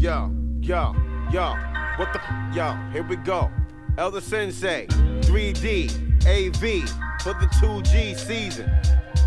Yo, what the yo, here we go. Elder Sensei, 3D, AV, for the 2G season.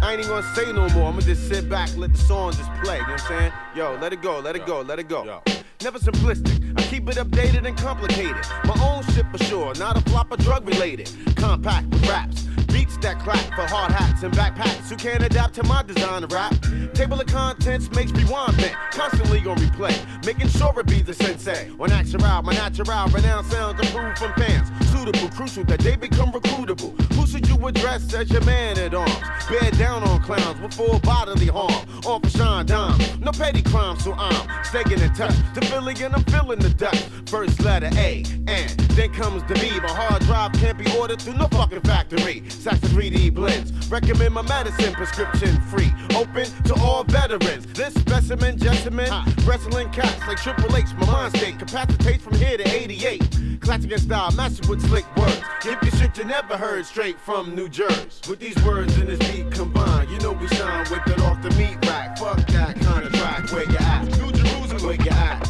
I ain't even gonna say no more, I'ma just sit back, let the song just play, you know what I'm saying? Yo, let it go, let it go, let it go. Yo. Never simplistic, I keep it updated and complicated. My own shit for sure, not a flop or drug related. Compact with raps, beats that clap for hard hats and backpacks who can't adapt to my design of rap. Table of contents makes me want bent, constantly on replay, making sure it be the sensei. When ASHERU, my natural, renowned sounds approved from fans. Suitable, crucial that they become recruitable. Who should you address as your man at arms? Bear down on clowns with full bodily harm. On for Sean Dom, no petty crimes, so I'm staying in touch. To Philly and I'm feeling the dust. First letter A, and then comes the B. My hard drive can't be ordered through no fucking factory. Saks 3D blends, recommend my medicine, prescription free. Open to all veterans. This specimen, gentlemen, wrestling cats like Triple H. My mind state capacitates from here to 88. Classic in style, mastered with slick words. Give you shit you never heard straight from New Jersey. With these words in this beat combined, you know we shine with it off the meat rack. Fuck that kind of track. Where you at? New Jerusalem. Where you at?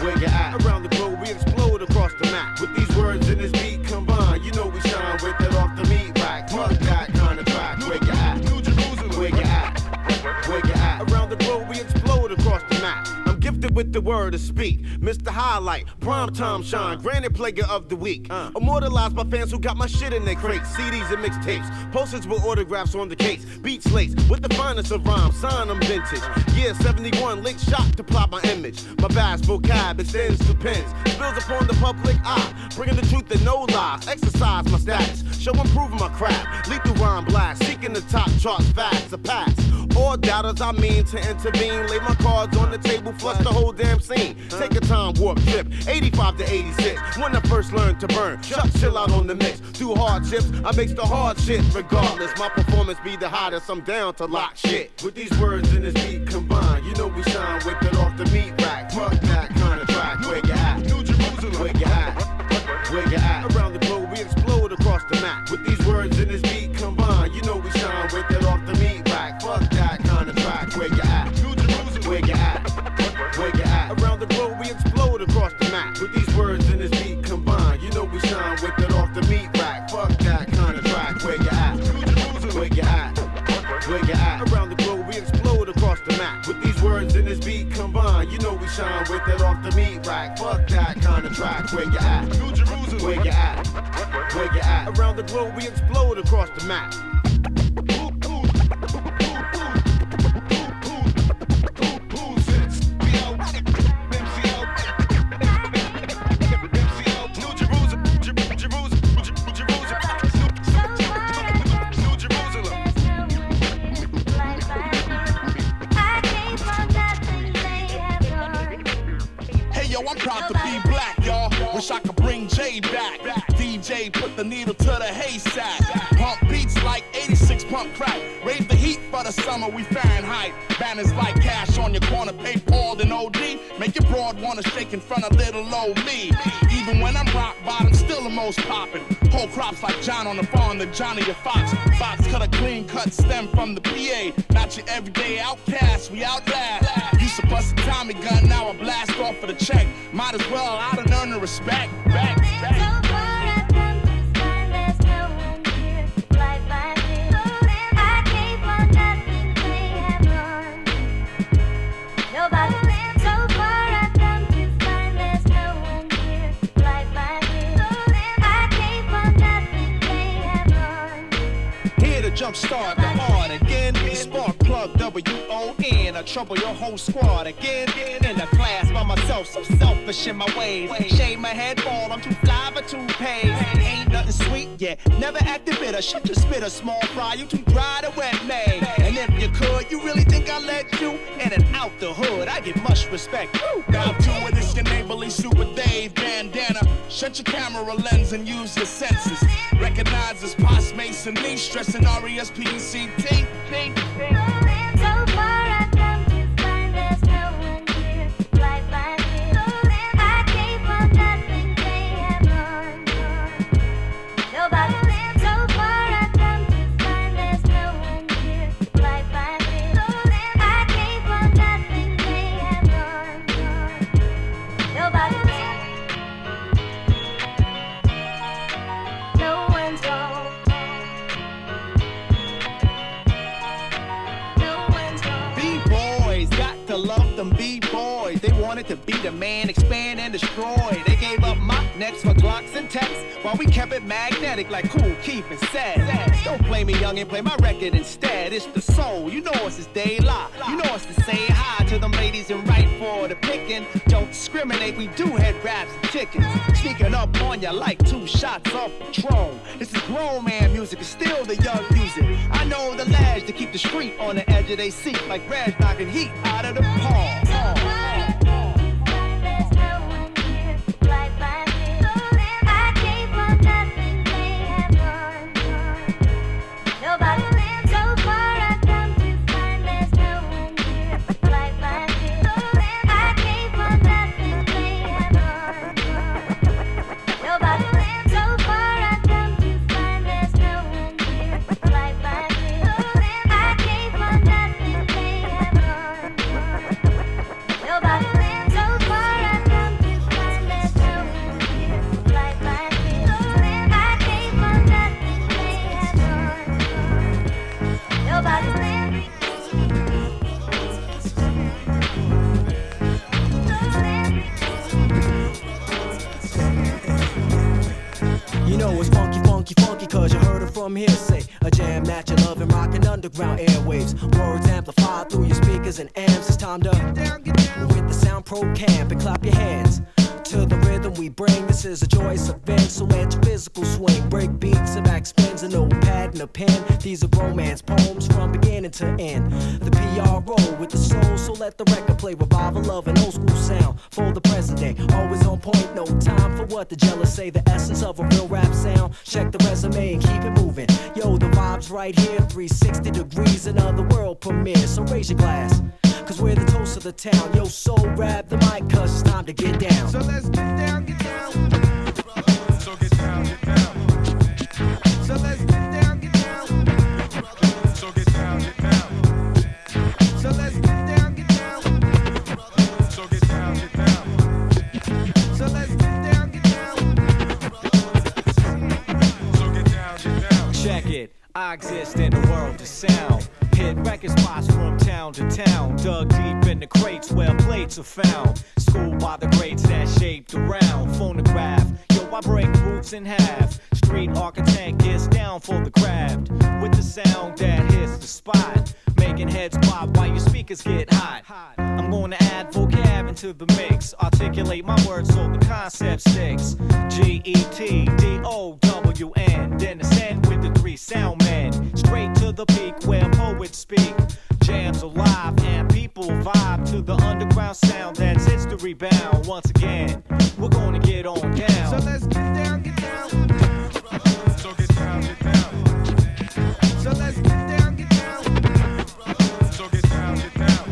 Where you at? Around the globe we explode across the map. With these words in this beat combined, you know we shine with it off the meat rack. Fuck that kind of track. Where you at? New Jerusalem. Where you at? Where you at? Around the globe we explode across the map. I'm gifted with the word to speak. Mr. Highlight, prime time shine, granted player of the week. Immortalized by fans who got my shit in their crates. CDs and mixtapes, posters with autographs on the case. Beats laced with the finest of rhymes, sign them vintage. Year 71, lick shot to plot my image. My vast vocab extends to pens, spills upon the public eye, bringing the truth and no lies. Exercise my status, show improving my craft. Lethal rhyme blast, seeking the top charts fast to pass. All doubters I mean to intervene, lay my cards on the table, flush the whole damn scene. Take a time warp trip, 85 to 86. When I first learned to burn, chill out on the mix. Through hardships, I makes the hard shit regardless. My performance be the hottest, I'm down to lock shit. With these words in this beat combined, you know we shine with it off the meat rack. Fuck that kind of track. Where you at? New Jerusalem. Where you at? Where you at? Around the globe we explode across the map. With these words in this beat combined, you know we shine with it off the meat rack. Fuck that kind of track. Where you at? New Jerusalem. Where you at? Where you at? Around the globe we explode across the map. With these words in this beat combined, you know we shine with it off the meat rack. Fuck that kind of track. Where you at? New Jerusalem. Where you at? Where you at? Around the globe we explode across the map. With these words in this beat combined, you know we shine with it off the meat rack. Fuck that kind of track. Where you at? New Jerusalem. Where you at? Where you at? Around the globe we explode across the map. I'm proud to be black, y'all. Wish I could bring Jay back. DJ put the needle to the haystack. Pump beats like 86 pump crack. Raise the heat for the summer, we Fahrenheit. Banners like cash on your corner, pay Paul and OD. Make your broad wanna shake in front of little old me. Even when I'm rock bottom, still the most poppin'. Whole crops like John on the farm, the Johnny a Fox. Fox cut a clean cut stem from the PA. Not your everyday outcast, we outlast. Used to bust a Tommy gun, now I blast off for the check. Might as well, I done earned the respect. Back. Jumpstart the heart again. Spark plug WON. I trouble your whole squad again. In the class by myself, so selfish in my ways. Shave my head bald, I'm too fly for toupees. Ain't nothing sweet yet, never acted bitter. Shit to spit a small fry, you too dry to wet me. And if you could, you really think I let you in and out the hood? I get much respect. Now to it, it's your neighborly Super Dave bandana. Shut your camera lens and use your senses. Recognize as Post Mason, me stressing R-E-S-P-E-C-T. So far I've come to find there's no one here like my dear. I came for nothing, they have gone. Nobody. So far I've come to find there's no one here like my dear. I came for nothing, they have gone. wanted to be the man, expand and destroy. They gave up mop nets for Glocks and texts, while we kept it magnetic like Cool Keith and said, don't play me young and play my record instead. It's the soul, you know it's this day lie. You know it's to say hi to them ladies and right for the picking. Don't discriminate, we do head raps and chickens. Sneaking up on ya like 2 shots off Patron. This is grown man music, it's still the young music. I know the lads to keep the street on the edge of their seat, like Reg knocking heat out of the palm. Cause you heard it from hearsay. A jam that you love and rockin' underground airwaves. Words amplified through your speakers and amps. It's time to with the Sound Pro camp and clap your hands to the rhythm we bring. This is a joyous event, so let your physical swing. Break beats and back spins, a notepad and a pen. These are romance poems from beginning to end. The PRO with the soul, so let the record play. Revival of an old school sound for the present day. Always on point, no time for what the jealous say. The essence of a real rap sound. Check the resume and keep it moving. Yo, the vibe's right here, 360 degrees, another world premiere. So raise your glass, cause we're the toast of the town. Yo, soul grab the mic, cause it's time to get down. So let's get down, get down. So get down, get down. So let's get down, get down. So get down, get down. So let's get down, get down. So get down, get down. So let's get down, get down. So get down, get down. Check it, I exist in the world of sound. Hit record spots from town to town. Dug deep in the crates where plates are found. Schooled by the greats that shaped around. Phonograph, yo, I break roots in half. Street architect gets down for the craft. With the sound that hits the spot. Making heads pop while your speakers get hot. I'm gonna add vocab into the mix. Articulate my words so the concept sticks. GETDOWN. Then ascend with the 3 sound men. Straight to the peak where poets speak. Jams alive and people vibe to the underground sound that's history bound. Once again, we're gonna get on down. So let's get down, get down. So get down, get down. So let's get down, get down. So get down, get down.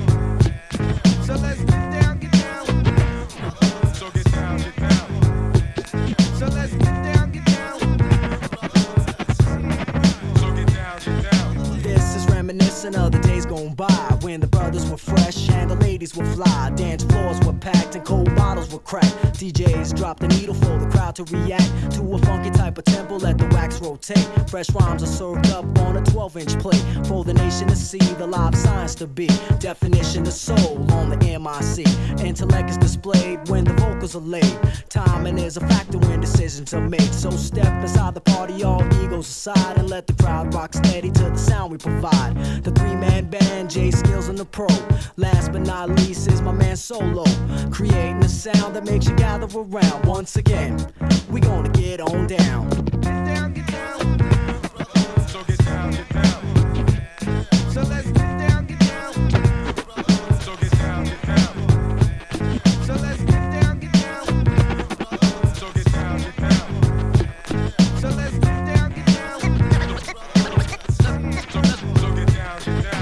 So let's get down, get down. So get down, get down. So let's get down, get down. So get down, get down. This is reminiscent of the days gone by when the brothers were fresh and the ladies were fly. Dance floors were packed and cold bottles were cracked. DJs dropped the needle for the crowd to react to a funky type of tempo. Let the wax rotate. Fresh rhymes are served up on a 12-inch plate for the nation to see. The live science to be definition of soul on the MIC. Intellect is displayed when the vocals are laid. Timing is a factor when decisions are made. So step inside the party, all egos aside, and let the crowd rock steady to the sound we provide. The 3-man band, J Skills and the Pro. Last but not least is my man Solo, creating a sound that makes you gather around. Once again, we gonna get on down. Get down, get down. So get down, get down. So let's get down, get down. So get down, get down. So let's get down, get down. So get down, get down. So let's get down, get down. So get down, get down.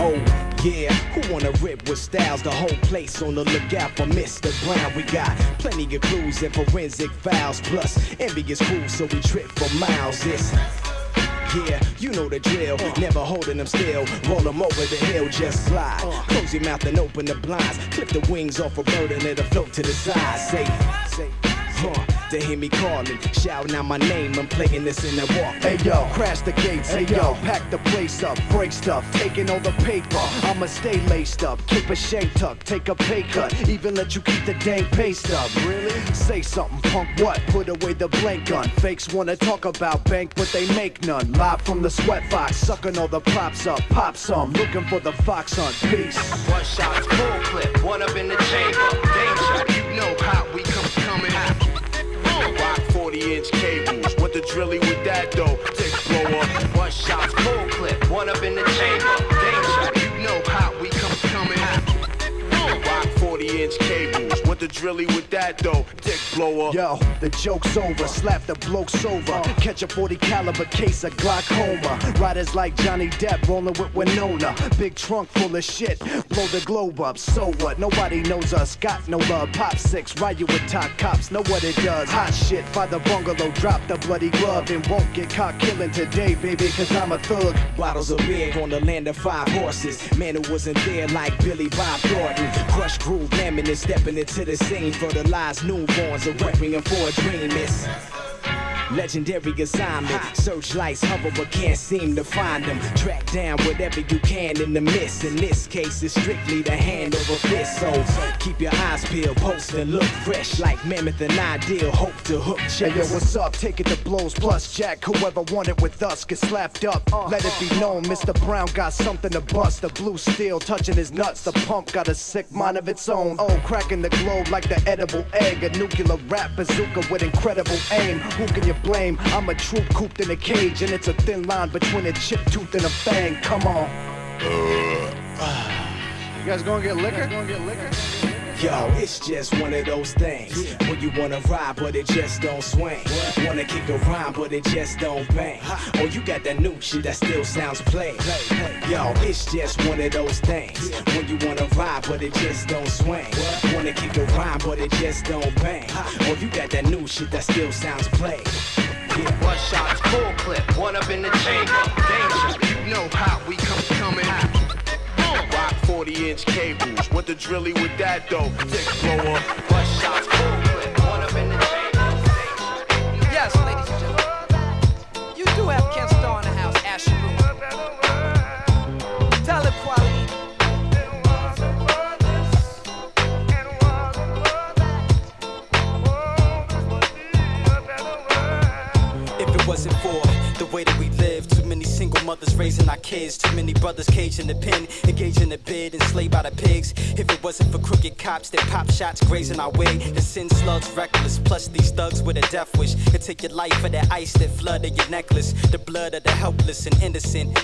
Oh, yeah, who wanna rip with styles? The whole place on the lookout for Mr. Brown. We got plenty of clues and forensic files. Plus, envious fools, so we trip for miles. It's, yeah, you know the drill. Never holding them still. Roll them over the hill, just slide. Close your mouth and open the blinds. Clip the wings off a bird and let it float to the side. Say, to hear me calling, shouting out my name. I'm playing this in the walk. Hey yo, crash the gates. Hey yo, pack the place up, break stuff, taking all the paper. I'ma stay laced up, keep a shank tuck, take a pay cut, even let you keep the dang pay stub. Really? Say something, punk. What? Put away the blank gun. Fakes wanna talk about bank, but they make none. Live from the sweat box, sucking all the props up. Pop some, looking for the fox hunt. Peace. One shot, full clip, one up in the chamber. Danger, you know how we coming out. Rock 40-inch cables. What the drilly with that though? Dick blower. One shot, full clip, one up in the chamber. Danger, you know how we coming out. Rock 40-inch cables. What the drilly with that though? Dick blower. Yo, the joke's over, slap the blokes over. Catch a 40 caliber case of glaucoma. Riders like Johnny Depp rolling with Winona. Big trunk full of shit, blow the globe up. So what? Nobody knows us, got no love. Pop 6, ride you with top cops, know what it does. Hot shit, by the bungalow, drop the bloody glove. And won't get caught killing today, baby, cause I'm a thug. Bottles of beer on the land of 5 horses. Man who wasn't there like Billy Bob Thornton. Crush groove, laminate, stepping into the scene. Fertilized newborns, a requiem for a dream. It's legendary assignment. Searchlights hover but can't seem to find them. Track down whatever you can in the mist. In this case, it's strictly the hand over fist. So keep your eyes peeled, post and look fresh like Mammoth and Ideal. Hope to hook Hey yo, checks. what's up? Take it to blows plus Jack. Whoever wanted with us get slapped up. Let it be known, Mr. Brown got something to bust. The blue steel touching his nuts. The pump got a sick mind of its own. Oh, cracking the globe like the edible egg. A nuclear rap bazooka with incredible aim. Who can you blame? I'm a troop cooped in a cage, and it's a thin line between a chip tooth and a fang. Come on. You guys gonna get liquor? Yo, it's just one of those things. When you wanna ride, but it just don't swing. Wanna kick a rhyme, but it just don't bang. Or you got that new shit that still sounds plain. Yo, it's just one of those things. When you wanna ride, but it just don't swing. Wanna kick a rhyme, but it just don't bang. Or you got that new shit that still sounds plain. Yeah. One shot, full clip, one up in the chamber. Danger, you know how we coming out. Rock 40-inch cables. What the drilly with that though? Dick blower. One shot, full clip, one up in the chamber. Yes, ladies and gentlemen, you do have Ken Starr in the house, ASHERU. TALIB quality. If it wasn't for the way that we live, too many single mothers raising our kids, too many brothers caged in the pen, engaged in the bid, enslaved by the pigs. If it wasn't for crooked cops that pop shots grazing our way, the sin slugs reckless, plus these thugs with a death wish. Could take your life for that ice that flooded your necklace, the blood of the helpless and innocent.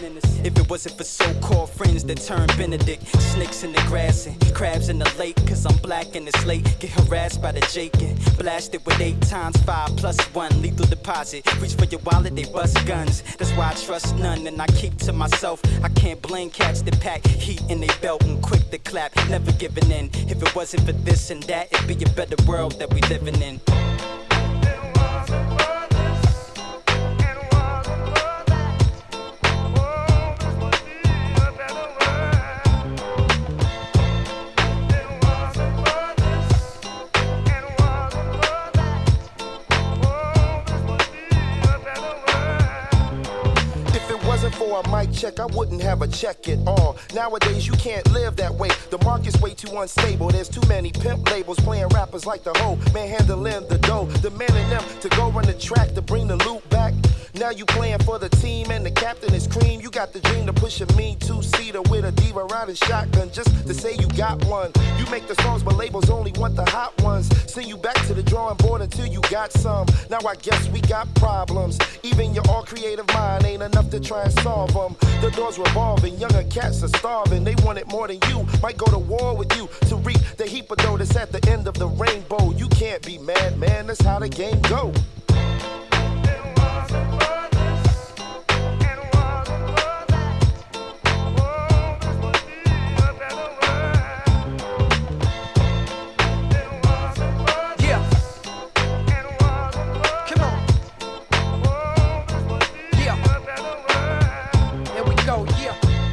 If it wasn't for so-called friends that turned Benedict, snakes in the grass and crabs in the lake, cause I'm black and it's late, get harassed by the Jake and blasted with 8 times 5 plus 1 lethal deposit. Reach for your wallet, they bust guns. That's why I trust none and I keep to myself. I can't blame cats that pack heat in they belt and quick to clap, never giving in. If it wasn't for this and that, it'd be a better world that we living in. For a mic check, I wouldn't have a check at all. Nowadays, you can't live that way. The market's way too unstable. There's too many pimp labels playing rappers like the hoe. Man handling the dough. Demanding them to go run the track to bring the loot back. Now you playing for the team and the captain is cream. You got the dream to push a mean 2-seater with a diva riding shotgun just to say you got one. You make the songs but labels only want the hot ones. Send you back to the drawing board until you got some. Now I guess we got problems. Even your all creative mind ain't enough to try and solve them. The doors revolving, younger cats are starving. They want it more than you, might go to war with you to reap the heap of dough that's at the end of the rainbow. You can't be mad, man, that's how the game go.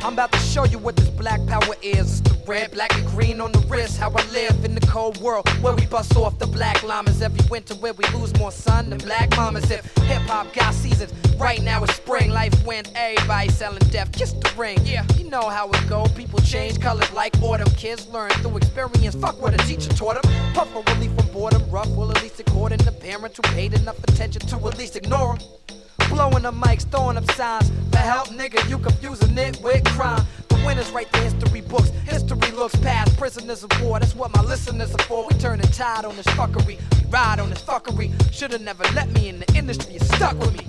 I'm about to show you what this black power our ears. It's the red, black, and green on the wrist. How I live in the cold world where we bust off the black llamas every winter, where we lose more sun than black mamas. If hip hop got seasons, right now it's spring. Life went, everybody selling death. Kiss the ring. Yeah, you know how it go. People change colors like autumn. Kids learn through experience. Fuck what a teacher taught them. Puff for relief from boredom. Rough will at least according to parents who paid enough attention to at least ignore them. Blowing the mics, throwing up signs. For help, nigga, you confusing it with crime. The winners write the history books. History looks past prisoners of war. That's what my listeners are for. We turning tide on this fuckery. We ride on this fuckery. Should've never let me in the industry. You stuck with me.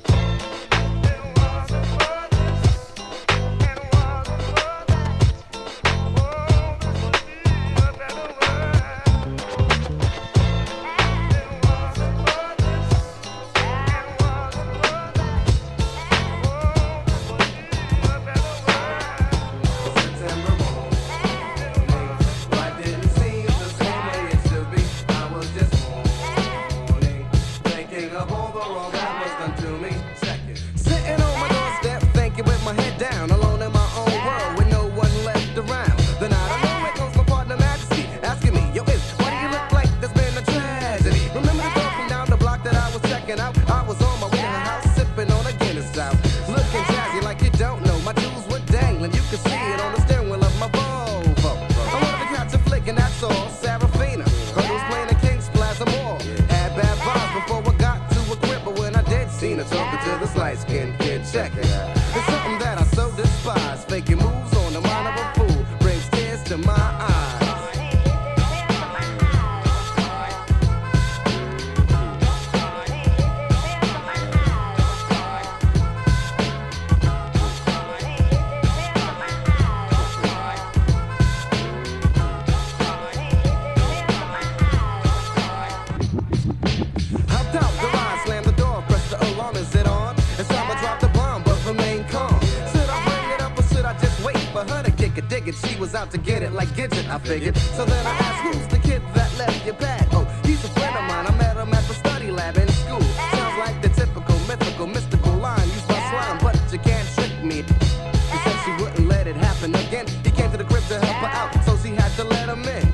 She was out to get it like Gidget, I figured. So then I asked, who's the kid that left your bag? Oh, he's a friend of mine. I met him at the study lab in school. Sounds like the typical, mythical, mystical line used by slime, but you can't trick me. She said she wouldn't let it happen again. He came to the crib to help her out, so she had to let him in.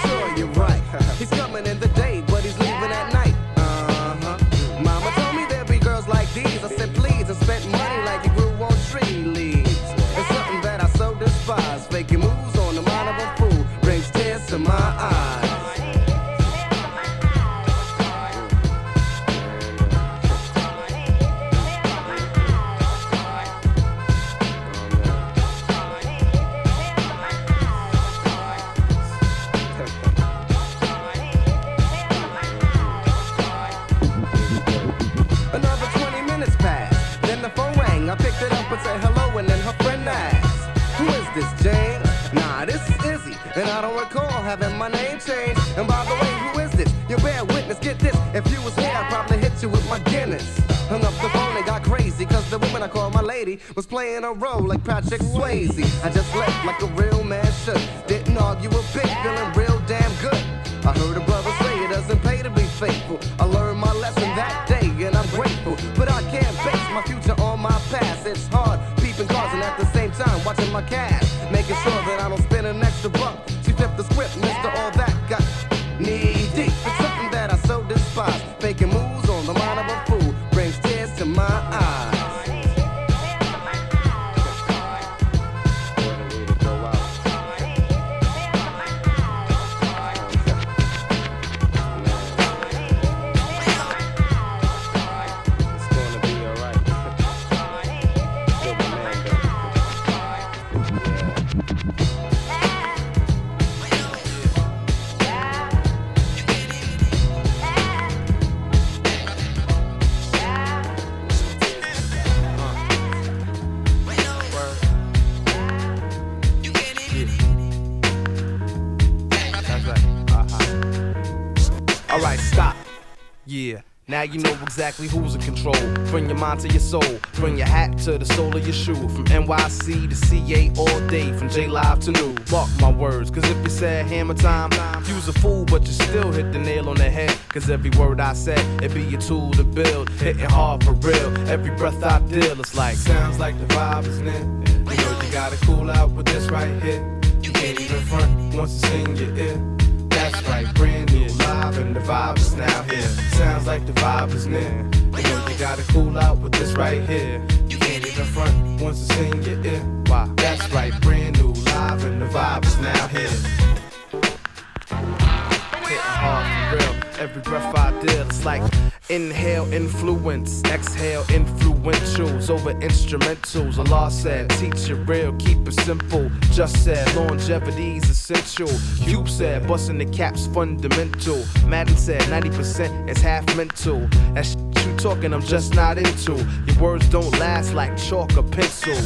Sure, you're right. He's coming in the day, but he's leaving at night. Mama told me there'd be girls like these. I said please, and spent money like you grew on tree leaves. It's something that I so despise. Faking moves on the mind of a fool brings tears to my eyes. Another 20 minutes passed. Then the phone rang. I picked it up and said hello, and then her friend asked, who is this, Jane? Nah, this is Izzy, and I don't recall having my name changed. And by the way, who is this? You bear witness, get this. If you was here, I'd probably hit you with my Guinness. Hung up the phone and got crazy, cause the woman I called my lady was playing a role like Patrick Swayze. I just left like a real man should. Didn't argue a bit, feeling real damn good. I heard a brother say it doesn't pay to be faithful. I learned my lesson that day, and I'm grateful. But I can't base my future on my past. It's hard peeping cars and at the same time watching my cash, making sure that I don't spend an extra buck. She flipped the script, Mr. All That got knee deep. It's something that I so despise. Making moves on the mind of a fool brings tears to my eyes. Alright, stop. Yeah. Now you know exactly who's in control. Bring your mind to your soul. Bring your hat to the sole of your shoe. From NYC to CA all day. From J Live to New. Mark my words, cause if you said hammer time, you's a fool, but you still hit the nail on the head. Cause every word I said, it be a tool to build. Hitting hard for real. Every breath I deal, it's like sounds like the vibe is in. You know you gotta cool out with this right here. even front once it's in your ear. That's right, brand new, live, and the vibe is now here. Sounds like the vibe is near. You know you gotta cool out with this right here. You can't even front once it's in your ear. Why? That's right, brand new, live, and the vibe is now here. Hitting hard for real. Every breath I deal, it's like inhale, influence, exhale, influentials over instrumentals. Allah said, teach it real, keep it simple. Just said, longevity's essential. Cube said, busting the caps fundamental. Madden said, 90% is half mental. That you talking, I'm just not into. Your words don't last like chalk or pencil.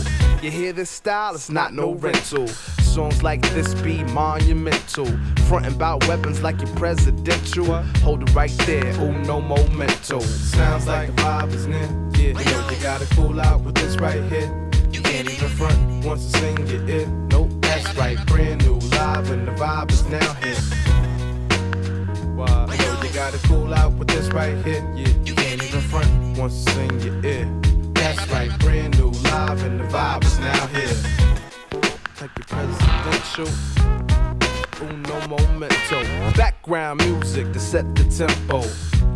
You hear this style, it's not no rental. Songs like this be monumental. Frontin' bout weapons like you're presidential. Hold it right there, no momento. Sounds like the vibe is near. Yeah, you know you gotta cool out with this right here. You can't even front once it's in your ear. Nope, that's right, brand new, live, and the vibe is now here. You know you gotta cool out with this right here. Yeah, you can't even front once it's in your ear. That's right, brand new, live, and the vibe is now here. Like your presidential, no momento. Background music to set the tempo.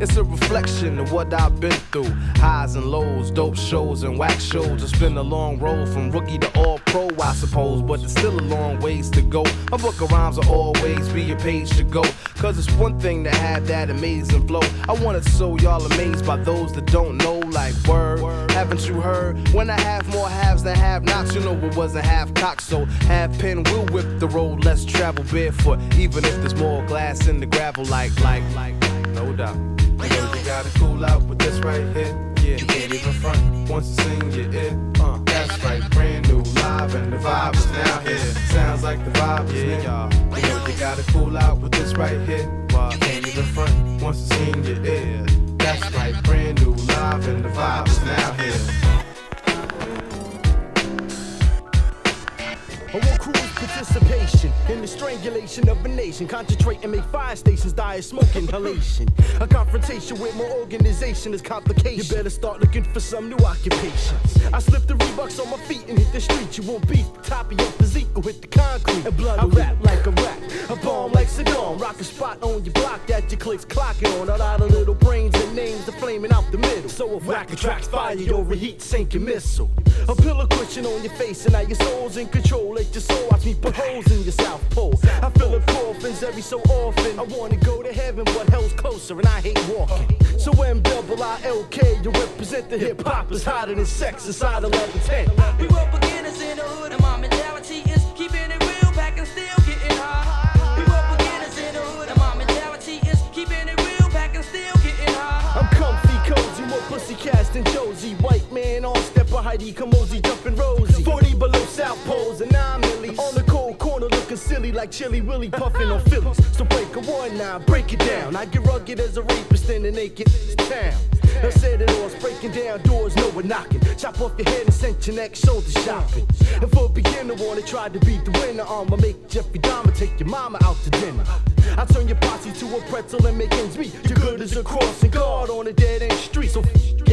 It's a reflection of what I've been through. Highs and lows, dope shows and whack shows. It's been a long road from rookie to all pro, I suppose, but there's still a long ways to go. My book of rhymes will always be a page to go, cause it's one thing to have that amazing flow. I want it so y'all amazed by those that don't know, like word. Haven't you heard? When I have more halves than have nots, you know it wasn't half cocked, so half pen will whip the road, let's travel barefoot, even if there's more glass in the gravel, like, no doubt. You know you gotta cool out with this right here. Yeah, you can't even front once it's in your ear. That's right, brand new, live, and the vibe is now here. Sounds like the vibe is near, y'all. You know you gotta cool out with this right here. You can't even front once it's in your ear. That's right, brand new, live, and the vibe is now here. I want cruise participation in the strangulation of a nation. Concentrate and make fire stations die of smoke inhalation. A confrontation with my organization is complication. You better start looking for some new occupations. I slip the Reeboks on my feet and hit the street. You won't beat the top of your physique or hit the concrete. And blood, I rap like a rat, a bomb like Saddam. Rock a spot on your block that your clicks clocking on. A lot of little brains and names are flaming out the middle. So if whack attracts fire, you'll reheat, sink your missile. A pillow cushion on your face and now your soul's in control. Let your soul watch me put holes in your South Pole. I feel the coffins every so often. I wanna go to heaven, but hell's closer and I hate walking. So MILK, you represent the hip hop is hotter than sex inside 1110. We were beginners in the hood and my mentality is keeping it real, back and still getting high. We were beginners in the hood and my mentality is keeping it real, back and still getting high. I'm comfy, cozy, more pussy cast than Josie. White man on step of Heidi Kamosi, jumping Rosie. 40 below South Poles and 9 millies. On the cold corner looking silly like Chili Willy puffing on Phillies. So break a one now, break it down. I get rugged as a rapist in the naked town. I said it all, it's breaking down doors, no one knocking. Chop off your head and send your neck shoulder shopping. And for a beginner, wanna try to beat the winner, I'ma make Jeffrey Dahmer take your mama out to dinner. I turn your posse to a pretzel and make ends meet. You're good as a crossing guard on a dead end street. So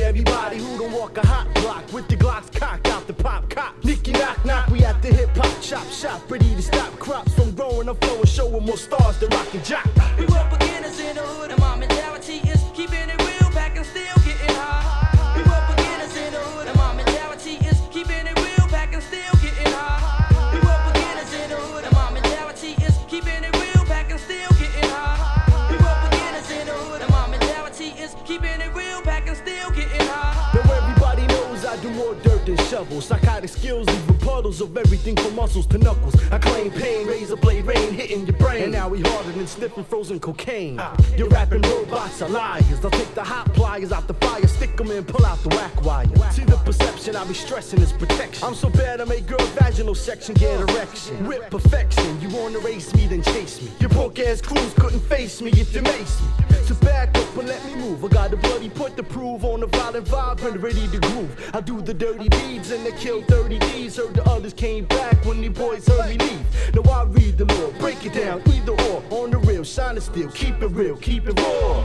everybody who don't walk a hot block with the Glocks cocked out the pop cop. Nicky knock knock, we at the hip hop shop, ready to stop crops from growing up, flowing, showing more stars than rock and jock. We were beginners in the hood and my mentality is keeping it real, back and still getting high. We were beginners in the hood and my mentality is keeping it real, back and still getting high. We were beginners in the hood and my mentality is keeping it real, back and still getting high. We were beginners in the hood and my mentality is keeping it real, back and still getting high. Now everybody knows I do more dirt than shovels. Psychotic skills leave puddles of everything from muscles to knuckles. I claim pain, razor blade rain hitting your brain. And now we harder than sniffing frozen cocaine. Your rapping robots are liars. I'll take the hot pliers out the fire, stick them in, pull out the whack wire. See the perception I be stressing is protection. I'm so bad I make girl vaginal section get erection. Whip perfection, you wanna race me then chase me. Your punk ass crews couldn't face me if you mace me. So back up and let me move. I got the bloody put to prove on the violent vibe and ready to groove. I do the dirty deeds and they kill 30 D's. Heard the others came back when the boys heard me leave. Now I read the law, break it down, either or. On the real, shine it still, keep it real, keep it raw.